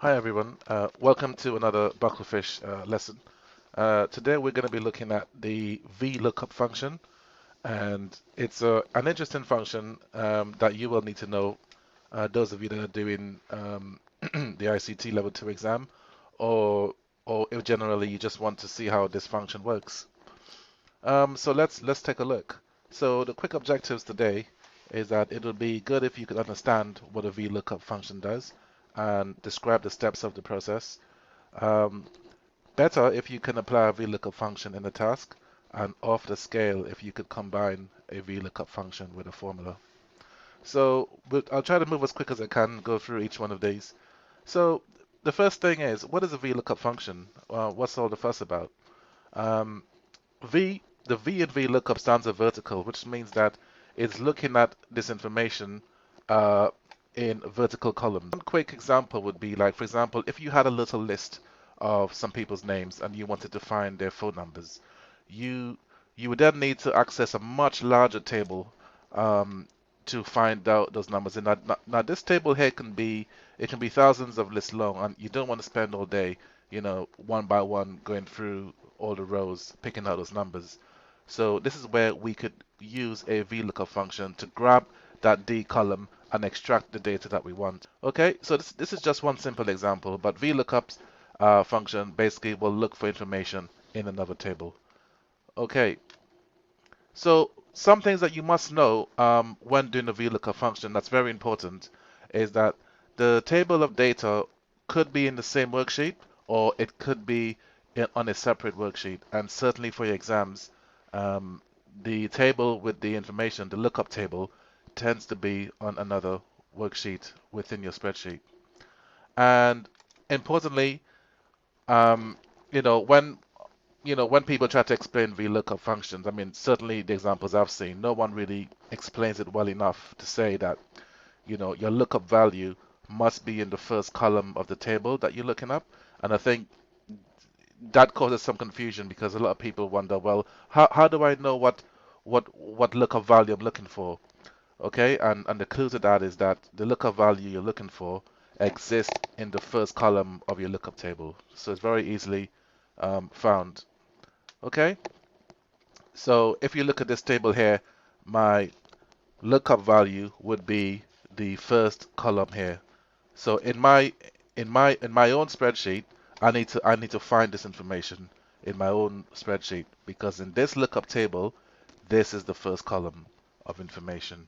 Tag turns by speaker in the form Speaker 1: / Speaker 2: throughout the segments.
Speaker 1: Hi everyone, welcome to another Bucklefish lesson. Today we're going to be looking at the VLOOKUP function, and it's an interesting function that you will need to know, those of you that are doing the ICT Level 2 exam, or if generally you just want to see how this function works. So let's take a look. So the quick objectives today is that it would be good if you could understand what a VLOOKUP function does and describe the steps of the process. Um, Better if you can apply a VLOOKUP function in a task, and off the scale if you could combine a VLOOKUP function with a formula. So I'll try to move as quick as I can, go through each one of these. So the first thing is, what is a VLOOKUP function? What's all the fuss about? Um, the V in VLOOKUP stands for vertical, which means that it's looking at this information uh, in vertical columns. One quick example would be like, for example, if you had a little list of some people's names and you wanted to find their phone numbers, you you would then need to access a much larger table to find out those numbers. And now this table here can be thousands of lists long, and you don't want to spend all day, one by one going through all the rows, picking out those numbers. So this is where we could use a VLOOKUP function to grab that D column and extract the data that we want. Okay, so this is just one simple example, but VLOOKUP's function basically will look for information in another table. Okay, so some things that you must know when doing the VLOOKUP function that's very important is that the table of data could be in the same worksheet or it could be on a separate worksheet. And certainly for your exams, um, the table with the information, the lookup table, tends to be on another worksheet within your spreadsheet. And importantly, um, you know, when when people try to explain VLOOKUP functions, I mean, certainly the examples I've seen, no one really explains it well enough to say that, your lookup value must be in the first column of the table that you're looking up. And I think that causes some confusion because a lot of people wonder, well, how do I know what lookup value I'm looking for? Okay, and the clue to that is that the lookup value you're looking for exists in the first column of your lookup table. So it's very easily found. Okay, so if you look at this table here, my lookup value would be the first column here. So in my own spreadsheet, I need to find this information in my own spreadsheet because in this lookup table, this is the first column of information.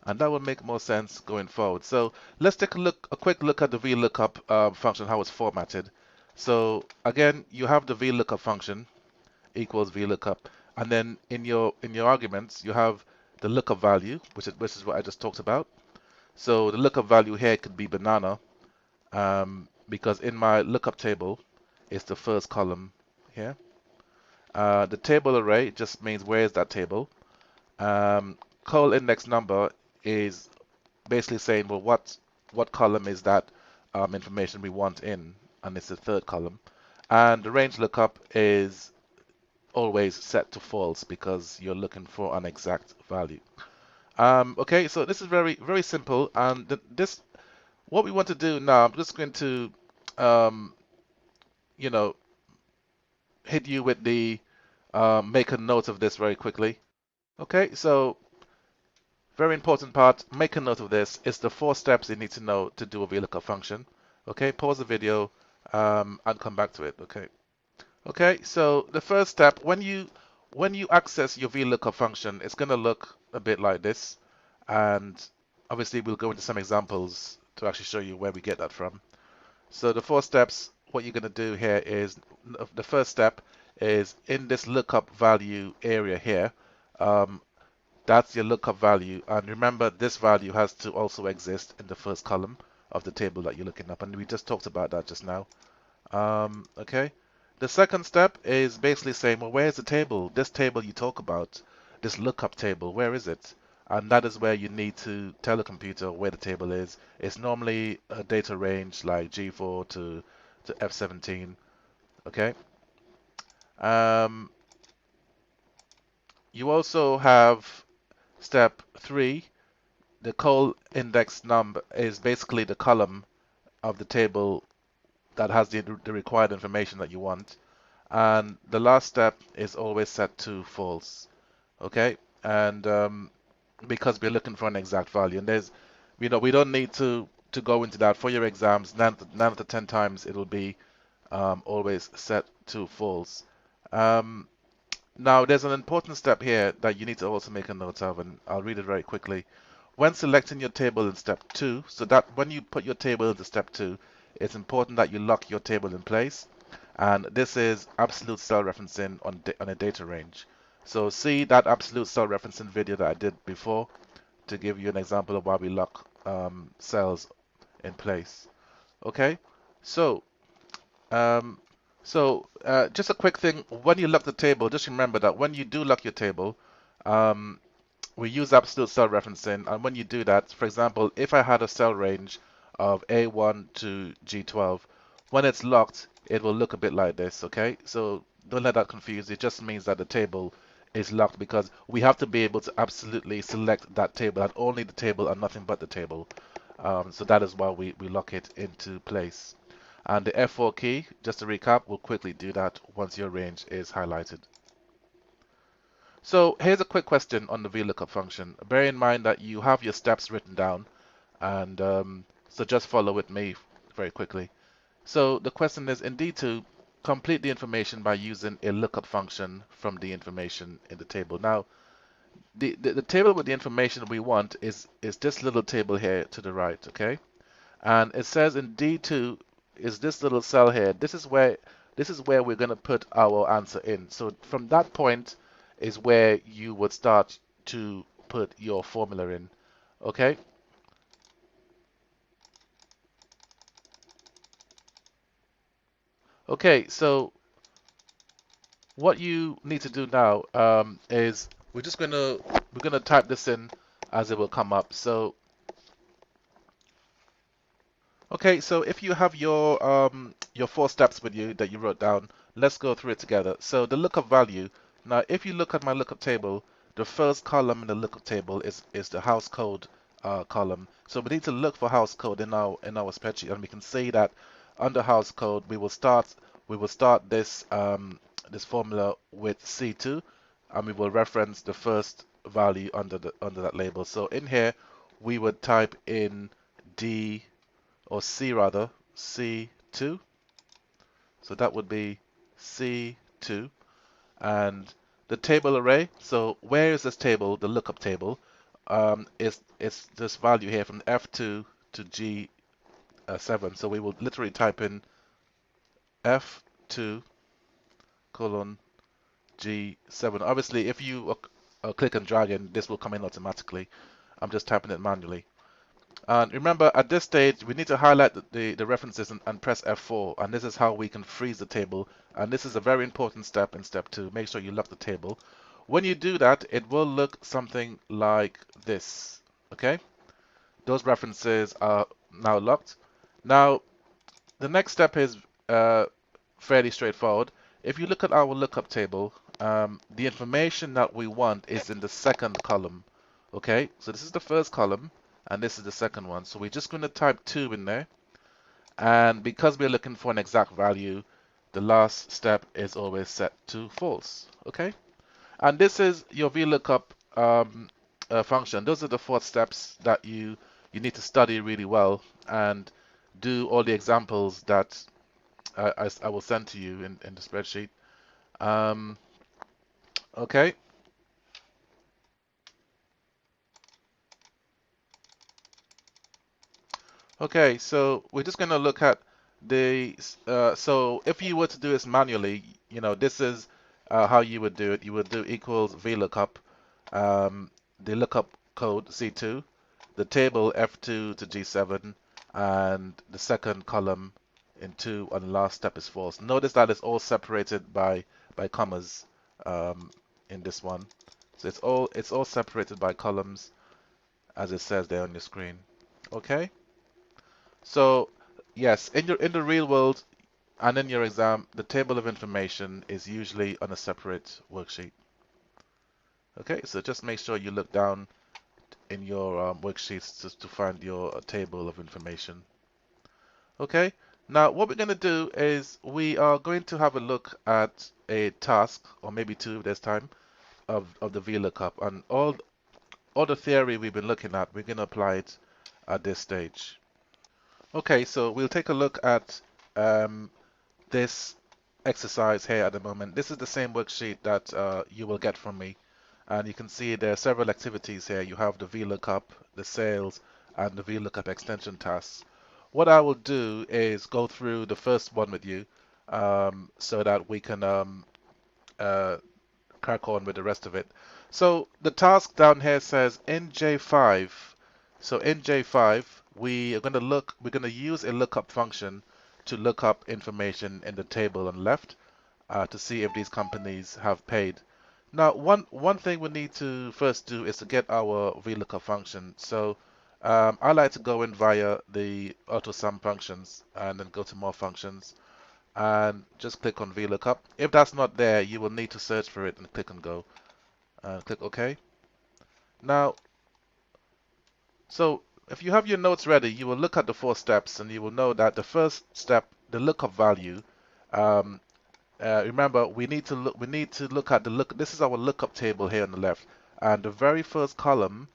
Speaker 1: And that would make more sense going forward. So let's take a quick look at the VLOOKUP function, how it's formatted. So again, you have the VLOOKUP function equals VLOOKUP. And then in your arguments, you have the lookup value, which is what I just talked about. So the lookup value here could be banana, because in my lookup table, it's the first column here. The table array just means where is that table. Call index number is basically saying, well, what column is that information we want in, and it's the third column. And the range lookup is always set to false because you're looking for an exact value. Okay, so this is very, very simple. And what we want to do now, I'm just going to, um, you know, hit you with the make a note of this very quickly. Okay, so very important part, make a note of this. It's the 4 steps you need to know to do a VLOOKUP function. Okay, pause the video and come back to it. Okay. Okay, so the first step, when you access your VLOOKUP function, it's going to look a bit like this. And obviously we'll go into some examples to actually show you where we get that from. So the 4 steps, what you're going to do here is, the first step is in this lookup value area here, that's your lookup value. And remember, this value has to also exist in the first column of the table that you're looking up. And we just talked about that just now. Okay. The second step is basically saying, well, where's the table? This table you talk about, this lookup table, where is it? And that is where you need to tell the computer where the table is. It's normally a data range like G4 to F17. Okay. Um, you also have step 3. The call index number is basically the column of the table that has the required information that you want. And the last step is always set to false. Okay, and because we're looking for an exact value, and there's, we don't need to go into that for your exams. Nine out of 10 times it'll be always set to false. Um, Now, there's an important step here that you need to also make a note of, and I'll read it very quickly. When selecting your table in step 2, so that when you put your table into step 2, it's important that you lock your table in place. And this is absolute cell referencing on a data range. So see that absolute cell referencing video that I did before to give you an example of why we lock cells in place. Okay, so um, just a quick thing, when you lock the table, just remember that when you do lock your table, um, we use absolute cell referencing. And when you do that, for example, if I had a cell range of A1 to G12, when it's locked, it will look a bit like this, okay? So don't let that confuse you. It just means that the table is locked because we have to be able to absolutely select that table and only the table and nothing but the table. So that is why we lock it into place. And the F4 key, just to recap, we'll quickly do that once your range is highlighted. So here's a quick question on the VLOOKUP function. Bear in mind that you have your steps written down, and so just follow with me very quickly. So the question is indeed to complete the information by using a lookup function from the information in the table. Now, the table with the information we want is this little table here to the right, okay? And it says in D2 is this little cell here. This is where we're going to put our answer in. So from that point is where you would start to put your formula in. Okay? Okay, so what you need to do now is we're gonna type this in as it will come up. So okay, so if you have your 4 steps with you that you wrote down, let's go through it together. So the lookup value. Now, if you look at my lookup table, the first column in the lookup table is the house code column. So we need to look for house code in our spreadsheet, and we can see that under house code we will start this formula with C2, and we will reference the first value under that label. So in here we would type in D or C rather, C2. So that would be C2. And the table array, so where is this table, the lookup table, is this value here from F2 to G7. So we will literally type in F2 colon G7. Obviously, if you click and drag in, this will come in automatically. I'm just typing it manually. And remember, at this stage, we need to highlight the references and press F4. And this is how we can freeze the table. And this is a very important step in step 2. Make sure you lock the table. When you do that, it will look something like this. Okay? Those references are now locked. Now, the next step is fairly straightforward. If you look at our lookup table, the information that we want is in the second column. Okay? So this is the first column. And this is the second one. So we're just going to type 2 in there. And because we're looking for an exact value, the last step is always set to false. Okay? And this is your VLOOKUP function. Those are the 4 steps that you need to study really well and do all the examples that I will send to you in the spreadsheet. Okay? Okay, so we're just going to look at so if you were to do this manually, this is how you would do it. You would do equals VLOOKUP, the lookup code C2, the table F2 to G7, and the second column in 2, and the last step is false. Notice that it's all separated by commas in this one. So it's all separated by columns as it says there on your screen. Okay? So yes, in the real world and in your exam, the table of information is usually on a separate worksheet. Okay, so just make sure you look down in your worksheets to find your table of information. Okay, Now, what we're going to do is we are going to have a look at a task, or maybe two this time, of the VLOOKUP. And all the theory we've been looking at, we're going to apply it at this stage. Okay, so we'll take a look at this exercise here at the moment. This is the same worksheet that you will get from me. And you can see there are several activities here. You have the VLOOKUP, the sales, and the VLOOKUP extension tasks. What I will do is go through the first one with you so that we can uh, crack on with the rest of it. So the task down here says in J5. So in J5, we're going to use a lookup function to look up information in the table on the left to see if these companies have paid. Now, one thing we need to first do is to get our VLOOKUP function. So I like to go in via the AutoSum functions and then go to more functions and just click on VLOOKUP. If that's not there, you will need to search for it and click and go. Click OK. Now, so if you have your notes ready, you will look at the 4 steps and you will know that the first step, the lookup value, um, remember we need to look at the look. This is our lookup table here on the left, and the very first column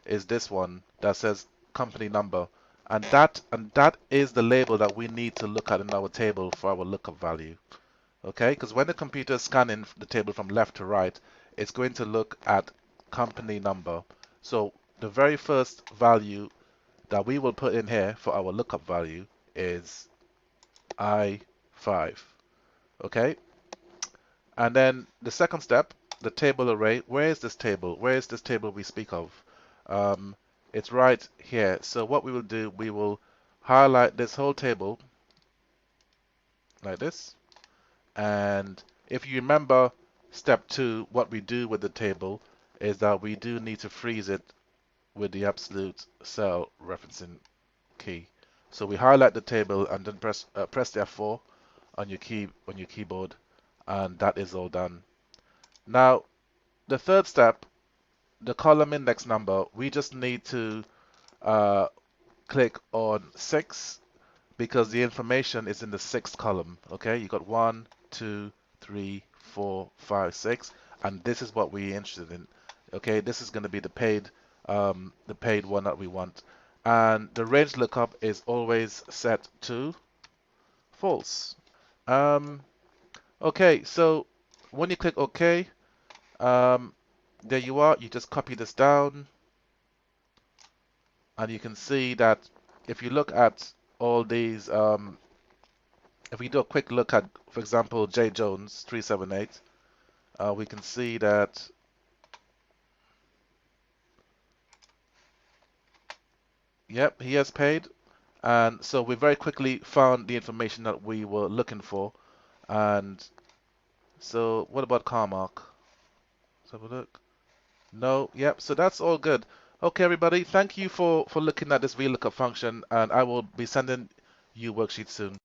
Speaker 1: is this one that says company number, and that is the label that we need to look at in our table for our lookup value. Okay, because when the computer is scanning the table from left to right, it's going to look at company number. So the very first value that we will put in here for our lookup value is I5. Okay, and then the second step, the table array. Where is this table? Where is this table we speak of? Um, it's right here. So what we will do, we will highlight this whole table like this. And if you remember step 2, what we do with the table is that we do need to freeze it with the absolute cell referencing key. So we highlight the table and then press the F4 on your keyboard, and that is all done. Now, the third step, the column index number, we just need to uh, click on 6 because the information is in the 6th column. Okay, you got 1, 2, 3, 4, 5, 6, and this is what we're interested in. Okay, this is going to be the paid one that we want, and the range lookup is always set to false. Um, okay, so when you click OK, um, there you are. You just copy this down, and you can see that if you look at all these, if we do a quick look at, for example, J Jones 378, we can see that, yep, he has paid. And so we very quickly found the information that we were looking for. And so what about Carmark? Let's have a look. No, yep, so that's all good. Okay, everybody, thank you for looking at this VLOOKUP function, and I will be sending you worksheets soon.